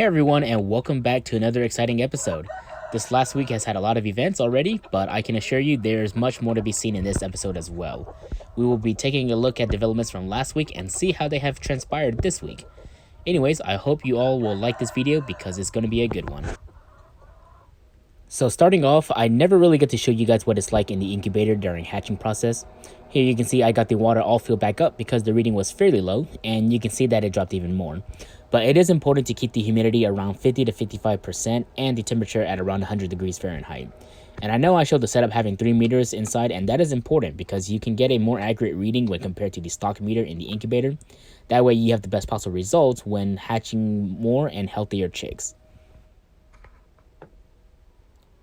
everyone, and welcome back to another exciting episode. This last week has had a lot of events already, but I can assure you there's much more to be seen in this episode as well. We will be taking a look at developments from last week and see how they have transpired this week. Anyways, I hope you all will like this video because it's going to be a good one. So starting off, I never really get to show you guys what it's like in the incubator during hatching process. Here you can see I got the water all filled back up because the reading was fairly low, and you can see that it dropped even more. But it is important to keep the humidity around 50 to 55% and the temperature at around 100 degrees Fahrenheit. And I know I showed the setup having 3 meters inside, and that is important because you can get a more accurate reading when compared to the stock meter in the incubator. That way you have the best possible results when hatching more and healthier chicks.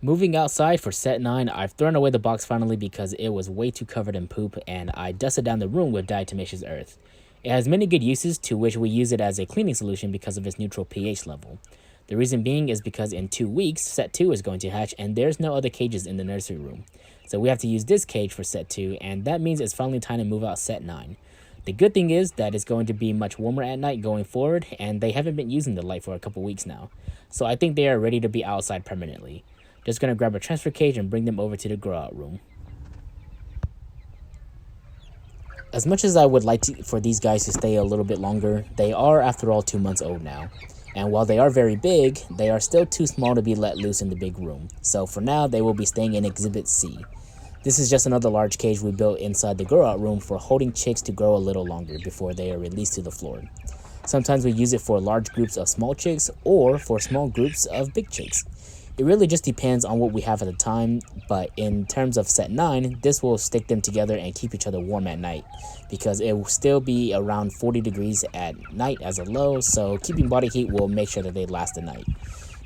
Moving outside for set 9, I've thrown away the box finally because it was way too covered in poop, and I dusted down the room with diatomaceous earth. It has many good uses, to which we use it as a cleaning solution because of its neutral pH level. The reason being is because in 2 weeks, set 2 is going to hatch and there's no other cages in the nursery room. So we have to use this cage for set 2, and that means it's finally time to move out set 9. The good thing is that it's going to be much warmer at night going forward, and they haven't been using the light for a couple weeks now. So I think they are ready to be outside permanently. Just gonna grab a transfer cage and bring them over to the grow out room. As much as I would like for these guys to stay a little bit longer, they are after all 2 months old now. And while they are very big, they are still too small to be let loose in the big room. So for now, they will be staying in Exhibit C. This is just another large cage we built inside the grow out room for holding chicks to grow a little longer before they are released to the floor. Sometimes we use it for large groups of small chicks or for small groups of big chicks. It really just depends on what we have at the time, but in terms of set 9, this will stick them together and keep each other warm at night, because it will still be around 40 degrees at night as a low, so keeping body heat will make sure that they last the night.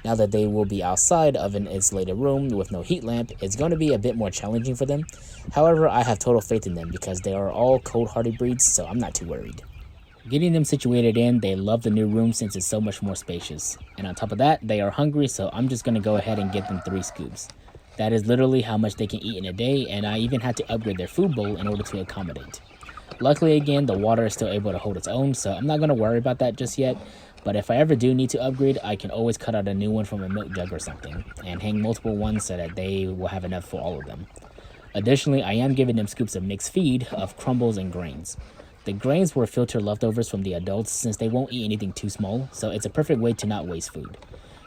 Now that they will be outside of an insulated room with no heat lamp, it's going to be a bit more challenging for them. However, I have total faith in them because they are all cold-hearted breeds, so I'm not too worried. Getting them situated in, they love the new room since it's so much more spacious. And on top of that, they are hungry, so I'm just going to go ahead and get them 3 scoops. That is literally how much they can eat in a day, and I even had to upgrade their food bowl in order to accommodate. Luckily again, the water is still able to hold its own, so I'm not going to worry about that just yet. But if I ever do need to upgrade, I can always cut out a new one from a milk jug or something, and hang multiple ones so that they will have enough for all of them. Additionally, I am giving them scoops of mixed feed of crumbles and grains. The grains were filtered leftovers from the adults since they won't eat anything too small, so it's a perfect way to not waste food.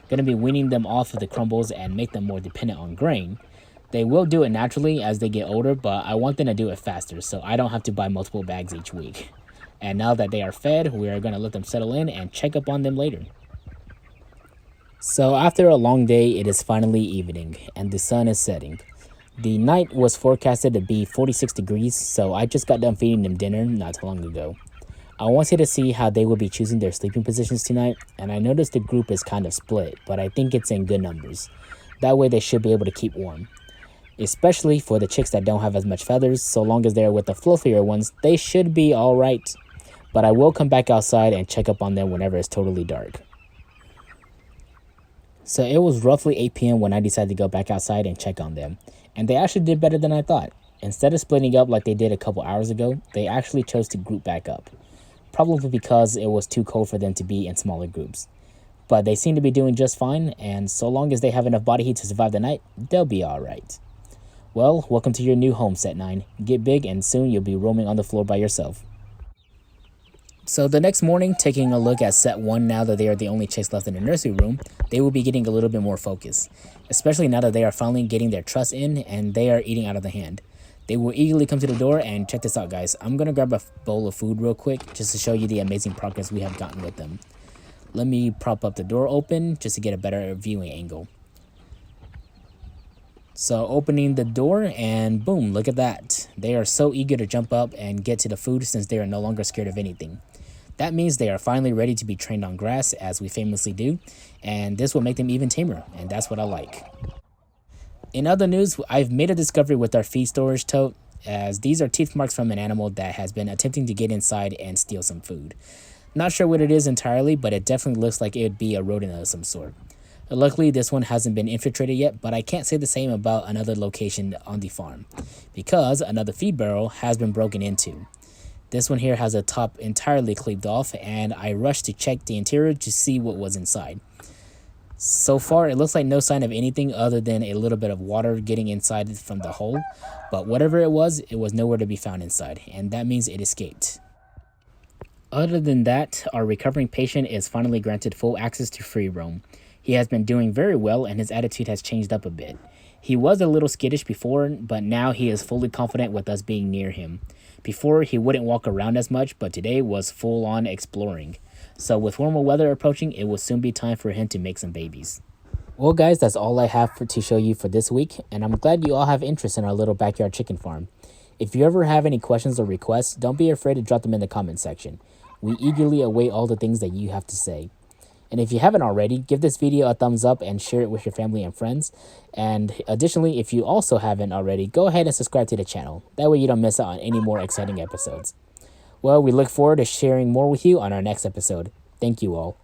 Gonna be weaning them off of the crumbles and make them more dependent on grain. They will do it naturally as they get older, but I want them to do it faster so I don't have to buy multiple bags each week. And now that they are fed, we are gonna let them settle in and check up on them later. So after a long day, it is finally evening and the sun is setting. The night was forecasted to be 46 degrees, so I just got done feeding them dinner not too long ago. I wanted to see how they will be choosing their sleeping positions tonight, and I noticed the group is kind of split, but I think it's in good numbers. That way they should be able to keep warm. Especially for the chicks that don't have as much feathers, so long as they're with the fluffier ones, they should be alright. But I will come back outside and check up on them whenever it's totally dark. So it was roughly 8 p.m. when I decided to go back outside and check on them. And they actually did better than I thought. Instead of splitting up like they did a couple hours ago, they actually chose to group back up. Probably because it was too cold for them to be in smaller groups. But they seem to be doing just fine, and so long as they have enough body heat to survive the night, they'll be alright. Well, welcome to your new home, set 9. Get big and soon you'll be roaming on the floor by yourself. So the next morning, taking a look at set 1 now that they are the only chicks left in the nursery room, they will be getting a little bit more focus. Especially now that they are finally getting their truss in and they are eating out of the hand. They will eagerly come to the door, and check this out guys. I'm going to grab a bowl of food real quick just to show you the amazing progress we have gotten with them. Let me prop up the door open just to get a better viewing angle. So opening the door and boom, look at that. They are so eager to jump up and get to the food since they are no longer scared of anything. That means they are finally ready to be trained on grass, as we famously do, and this will make them even tamer, and that's what I like. In other news, I've made a discovery with our feed storage tote, as these are teeth marks from an animal that has been attempting to get inside and steal some food. Not sure what it is entirely, but it definitely looks like it would be a rodent of some sort. Luckily, this one hasn't been infiltrated yet, but I can't say the same about another location on the farm, because another feed barrel has been broken into. This one here has a top entirely cleaved off, and I rushed to check the interior to see what was inside. So far, it looks like no sign of anything other than a little bit of water getting inside from the hole, but whatever it was nowhere to be found inside, and that means it escaped. Other than that, our recovering patient is finally granted full access to free roam. He has been doing very well and his attitude has changed up a bit. He was a little skittish before, but now he is fully confident with us being near him. Before, he wouldn't walk around as much, but today was full on exploring. So with warmer weather approaching, it will soon be time for him to make some babies. Well guys, that's all I have to show you for this week, and I'm glad you all have interest in our little backyard chicken farm. If you ever have any questions or requests, don't be afraid to drop them in the comment section. We eagerly await all the things that you have to say. And if you haven't already, give this video a thumbs up and share it with your family and friends. And additionally, if you also haven't already, go ahead and subscribe to the channel. That way you don't miss out on any more exciting episodes. Well, we look forward to sharing more with you on our next episode. Thank you all.